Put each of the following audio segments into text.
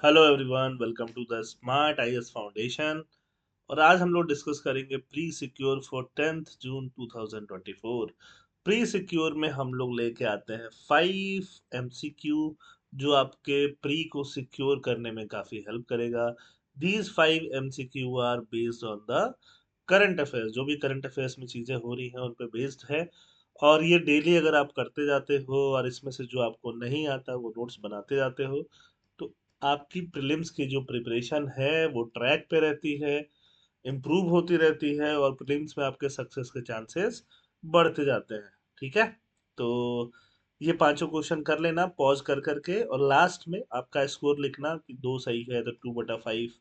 Hello everyone, welcome to the smart IAS foundation. और आज हम लोग डिस्कस करेंगे pre secure for 10th June 2024। Pre secure में हम लोग लेके आते हैं 5 एमसीक्यू जो आपके प्री को सिक्योर करने में काफ़ी हेल्प करेगा। These 5 MCQ are based on the current affairs, जो भी करंट अफेयर्स में चीज़ें हो रही हैं उन पे बेस्ड है। और ये डेली अगर आप करते जाते हो और इसमें से जो आपको नहीं आता वो नोट्स बनाते जाते हो, तो आपकी प्रीलिम्स की जो प्रिपरेशन है वो ट्रैक पे रहती है, इम्प्रूव होती रहती है और प्रीलिम्स में आपके सक्सेस के चांसेस बढ़ते जाते हैं। ठीक है, तो ये पांचों क्वेश्चन कर लेना पॉज कर करके, और लास्ट में आपका स्कोर लिखना कि 2 सही है तो 2/5,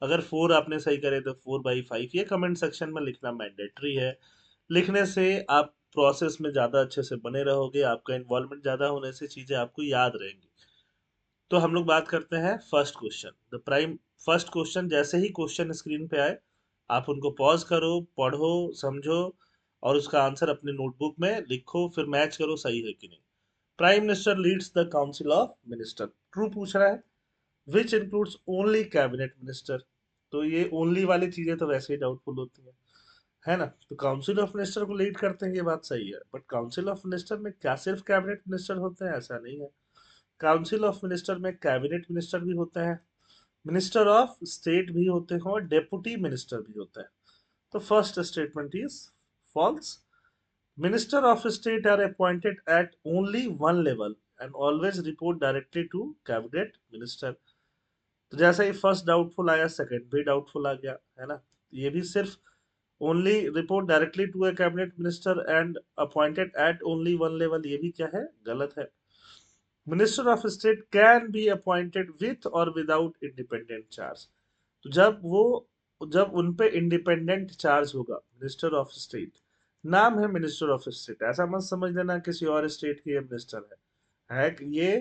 अगर 4 आपने सही करे तो 4/5। ये कमेंट सेक्शन में लिखना मैंडेटरी है। लिखने से आप प्रोसेस में ज़्यादा अच्छे से बने रहोगे, आपका इन्वॉल्वमेंट ज़्यादा होने से चीज़ें आपको याद रहेंगी। तो हम लोग बात करते हैं first question, the prime. First question, जैसे ही क्वेश्चन स्क्रीन पे आए आप उनको पॉज करो, पढ़ो, समझो और उसका आंसर अपने नोटबुक में लिखो, फिर मैच करो सही है कि नहीं। Prime minister leads the council of minister, true पूछ रहा है। Which includes only cabinet minister, तो ये ओनली वाली चीजें तो वैसे ही डाउटफुल होती है ना। तो काउंसिल ऑफ मिनिस्टर को लीड करते हैं, ये बात सही है, बट काउंसिल ऑफ मिनिस्टर में क्या सिर्फ कैबिनेट मिनिस्टर होते हैं? ऐसा नहीं है। काउंसिल ऑफ मिनिस्टर में कैबिनेट मिनिस्टर भी होते हैं, मिनिस्टर ऑफ स्टेट भी होते हैं और डेप्यूटी मिनिस्टर भी होते हैं। तो first statement is false. Minister of state are appointed at only one level and always report directly to cabinet minister. तो जैसा ही फर्स्ट डाउटफुल आया, सेकंड भी डाउटफुल आ गया, है ना। ये भी सिर्फ only report directly to a cabinet minister and appointed at only one level, ये भी क्या है? गलत है। Minister of state can be appointed with और विदाउट इंडिपेंडेंट चार्ज। तो जब उन पे इंडिपेंडेंट चार्ज होगा, मिनिस्टर ऑफ स्टेट, नाम है मिनिस्टर ऑफ स्टेट, ऐसा मत समझ लेना किसी और स्टेट के ये मिनिस्टर है कि ये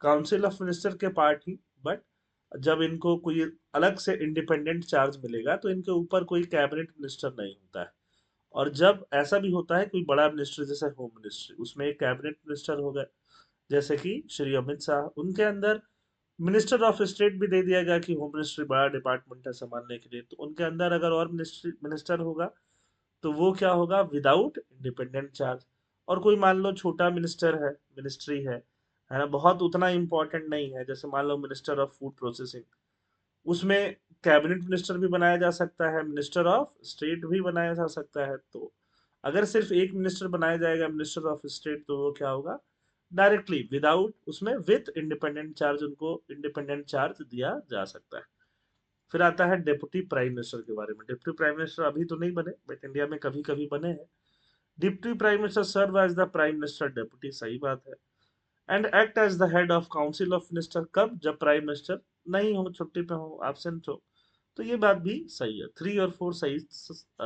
काउंसिल ऑफ मिनिस्टर के पार्ट ही। बट जब इनको कोई अलग से इंडिपेंडेंट चार्ज मिलेगा तो इनके ऊपर कोई कैबिनेट मिनिस्टर नहीं होता है। और जब ऐसा भी होता है कोई बड़ा मिनिस्ट्री जैसे होम मिनिस्ट्री, उसमें एक कैबिनेट मिनिस्टर हो गए, जैसे कि श्री अमित शाह, उनके अंदर मिनिस्टर ऑफ स्टेट भी दे दिया गया कि होम मिनिस्ट्री बड़ा डिपार्टमेंट है संभालने के लिए, तो उनके अंदर अगर और मिनिस्ट्री मिनिस्टर होगा तो वो क्या होगा? Without independent charge. और कोई मान लो छोटा मिनिस्टर है, मिनिस्ट्री है ना, बहुत उतना इंपॉर्टेंट नहीं है, जैसे मान लो मिनिस्टर ऑफ फूड प्रोसेसिंग, उसमें कैबिनेट मिनिस्टर भी बनाया जा सकता है, मिनिस्टर ऑफ स्टेट भी बनाया जा सकता है। तो अगर सिर्फ एक मिनिस्टर बनाया जाएगा मिनिस्टर ऑफ स्टेट, तो वो क्या होगा? डायरेक्टली विदाउट, उसमें विथ इंडिपेंडेंट चार्ज उनको इंडिपेंडेंट चार्ज दिया जा सकता है। फिर आता है डेप्यूटी प्राइम मिनिस्टर के बारे में। डिप्टी प्राइम मिनिस्टर अभी तो नहीं बने, बट इंडिया में कभी कभी बने हैं। Deputy prime minister serve as the prime minister deputy, सही बात है। And act as the head of council of minister, कब? जब प्राइम मिनिस्टर नहीं हो, छुट्टी पे हो, एब्सेंट हो। तो ये बात भी सही है, 3 और 4 सही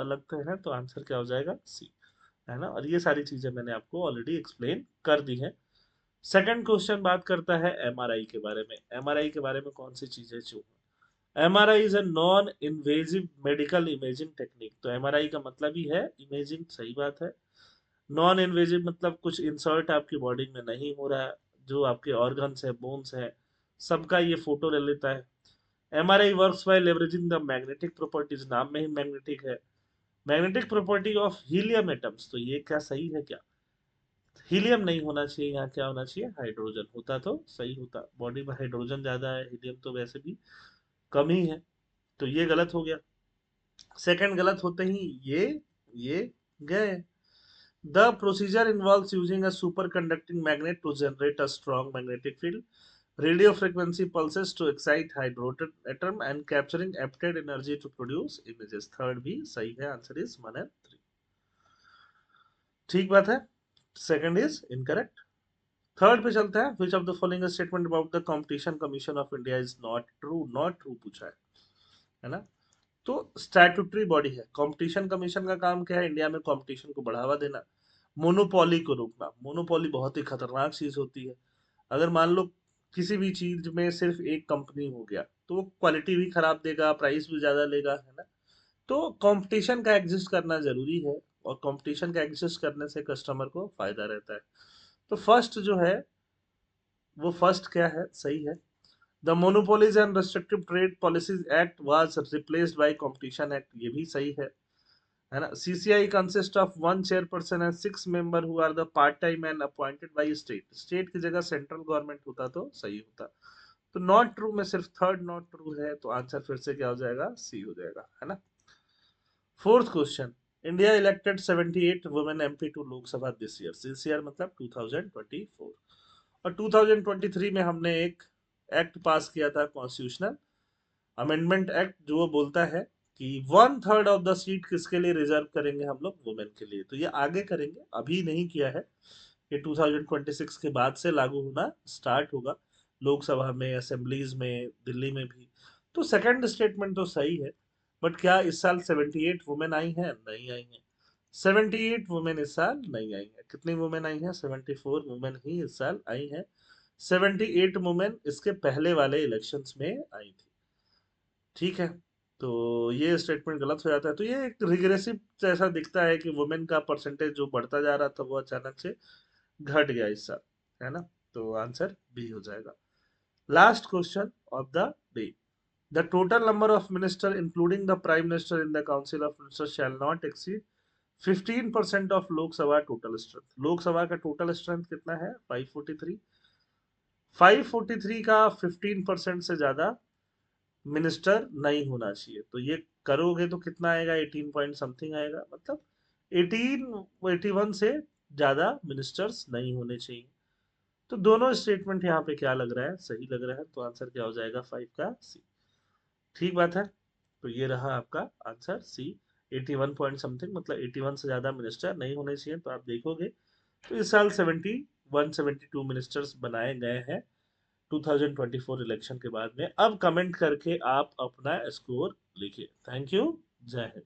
लगते हैं, तो आंसर क्या हो जाएगा? सी, है ना। और ये सारी चीजें मैंने आपको ऑलरेडी एक्सप्लेन कर दी है। सेकंड क्वेश्चन बात करता है एमआरआई के बारे में। एमआरआई के बारे में कौन सी चीजें जो, MRI is a non invasive medical imaging technique. तो एमआरआई का मतलब ही है इमेजिंग, सही बात है। नॉन इन्वेजिव मतलब कुछ इंसर्ट आपकी बॉडी में नहीं हो रहा है, जो आपके ऑर्गन्स है, बोन्स है, सबका ये फोटो ले लेता है। MRI works by leveraging the magnetic properties, नाम में ही मैग्नेटिक है। Magnetic property of helium atoms, तो ये क्या सही है क्या? हीलियम नहीं होना चाहिए, यहाँ क्या होना चाहिए? हाइड्रोजन, होता तो सही होता, बॉडी में हाइड्रोजन ज्यादा है, हीलियम तो वैसे भी कम ही है। तो ये गलत हो गया। सेकंड गलत होते ही ये गए। The procedure involves using a superconducting magnet to generate a strong magnetic field, radio frequency pulses to excite hydrogen atom and capturing applied energy to produce images। Third भी सही है, आंसर इज 1 and 3। ठीक बात है। Second is incorrect. Third पे चलते हैं। Which of the following statement about the competition commission of India is not true? Not true पूछा है ना। तो स्टैट्यूटरी बॉडी है। कंपटीशन कमीशन का काम क्या है? इंडिया में कंपटीशन को बढ़ावा देना, मोनोपोली को रोकना। मोनोपोली बहुत ही खतरनाक चीज होती है। अगर मान लो किसी भी चीज में सिर्फ एक कंपनी हो गया तो वो क्वालिटी भी खराब देगा, प्राइस भी ज्यादा लेगा, है ना। तो कंपटीशन का एग्जिस्ट करना जरूरी है, और कंपटीशन का एग्जिस्ट करने से कस्टमर को फायदा रहता है। तो फर्स्ट जो है वो फर्स्ट क्या है? सही है। The monopolies and restrictive trade policies act was replaced by competition act, ये भी सही है ना। CCI consist of one chairperson and 6 member who are the part time and appointed by state, state की जगह सेंट्रल गवर्नमेंट होता तो सही होता। तो नॉट ट्रू में सिर्फ थर्ड नॉट ट्रू है, तो आंसर फिर से क्या हो जाएगा, सी हो जाएगा, है ना। Fourth question, India elected 78 women MP to Lok Sabha this year मतलब 2024, और 2023 में हमने एक एक्ट पास किया था, कॉन्स्टिट्यूशनल अमेंडमेंट एक्ट, जो वो बोलता है कि 1/3 ऑफ द सीट किसके लिए रिजर्व करेंगे हम लोग, वुमेन के लिए। तो ये आगे करेंगे, अभी नहीं किया है, ये 2026 के बाद से लागू होना स्टार्ट होगा, लोकसभा में, असेंबलीज में, दिल्ली में भी। तो सेकंड स्टेटमेंट तो सही है, बट क्या इस साल 78 वुमेन आई हैं, नहीं आई हैं। 78 वुमेन इस साल नहीं आई है, कितनी वुमेन आई हैं, 74 वुमेन ही इस साल आई हैं। 78 वुमेन इसके पहले वाले इलेक्शंस में आई थी, ठीक है। तो ये स्टेटमेंट गलत हो जाता है, तो ये एक रिग्रेसिव जैसा दिखता है कि वुमेन का परसेंटेज जो बढ़ता जा रहा था वो अचानक से घट गया इस साल, है ना। तो आंसर बी हो जाएगा। Last question of the day, the total number of minister including the prime minister in the council of minister shall not exceed 15% of Lok Sabha total strength. Lok Sabha का टोटल स्ट्रेंथ कितना है, 543, 543 का 15% से ज्यादा मिनिस्टर नहीं होना चाहिए। तो ये करोगे तो कितना आएगा, 18 पॉइंट समथिंग आएगा, मतलब 81 से ज्यादा मिनिस्टर्स नहीं होने चाहिए। तो दोनों स्टेटमेंट यहाँ पे क्या लग रहा है, सही लग रहा है, तो आंसर क्या हो जाएगा, 5 का सी। ठीक बात है, तो ये रहा आपका आंसर सी, 81 पॉइंट समथिंग, मतलब 81 से ज्यादा मिनिस्टर नहीं होने चाहिए। तो आप देखोगे तो इस साल 72 मिनिस्टर्स बनाए गए हैं 2024 इलेक्शन के बाद में। अब कमेंट करके आप अपना स्कोर लिखिए। थैंक यू, जय हिंद।